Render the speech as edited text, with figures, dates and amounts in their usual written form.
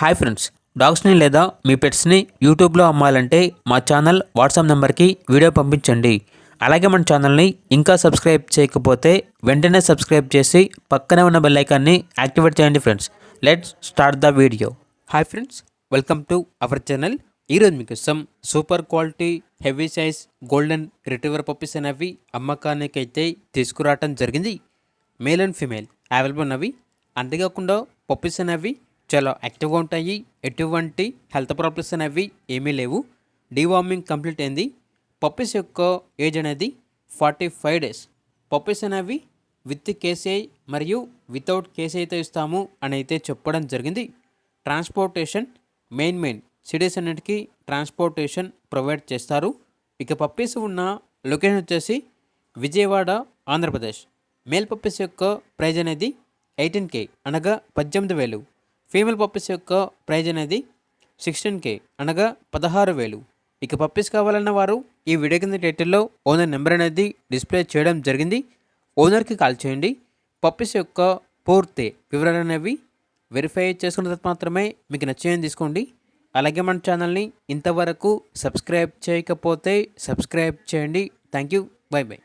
Hi friends, డాగ్స్ని లేదా మీ పెట్స్ని యూట్యూబ్లో అమ్మాలంటే మా ఛానల్ వాట్సాప్ నెంబర్కి వీడియో పంపించండి. అలాగే మన ఛానల్ని ఇంకా సబ్స్క్రైబ్ చేయకపోతే వెంటనే సబ్స్క్రైబ్ చేసి పక్కనే ఉన్న బెల్ ఐకాన్ని యాక్టివేట్ చేయండి friends. Let's start the video. Hi friends, welcome to our channel. ఈరోజు మీకోసం super quality heavy size golden retriever puppies అనేవి అమ్మకానికి అయితే తీసుకురావటం జరిగింది. మేల్ అండ్ ఫీమేల్ అవైలబుల్ ఉన్నవి. అంతేకాకుండా పప్పీస్ అనేవి చాలా యాక్టివ్గా ఉంటాయి. ఎటువంటి హెల్త్ ప్రాబ్లమ్స్ అనేవి ఏమీ లేవు. డీవార్మింగ్ కంప్లీట్ అయింది. పప్పీస్ యొక్క ఏజ్ అనేది 45 days. పప్పీస్ అనేవి విత్ కేసీఐ మరియు వితౌట్ కేసీఐతో ఇస్తాము అని అయితే చెప్పడం జరిగింది. ట్రాన్స్పోర్టేషన్ మెయిన్ సిటీస్ అన్నిటికీ ట్రాన్స్పోర్టేషన్ ప్రొవైడ్ చేస్తారు. ఇక పప్పీస్ ఉన్న లొకేషన్ వచ్చేసి విజయవాడ, ఆంధ్రప్రదేశ్. మేల్ పప్పీస్ యొక్క ప్రైజ్ అనేది 18K అనగా 18,000. ఫీమేల్ పప్పీస్ యొక్క ప్రైజ్ అనేది 16K అనగా 16,000. ఇక పప్పీస్ కావాలన్న వారు ఈ వీడియో కింద టైటిల్లో ఓనర్ నెంబర్ అనేది డిస్ప్లే చేయడం జరిగింది. ఓనర్కి కాల్ చేయండి. పప్పీస్ యొక్క పూర్తి వివరాలు అనేవి వెరిఫై చేసుకున్న తర్వాత మాత్రమే మీకు నచ్చేయని తీసుకోండి. అలాగే మన ఛానల్ని ఇంతవరకు సబ్స్క్రైబ్ చేయకపోతే సబ్స్క్రైబ్ చేయండి. Thank you. By by.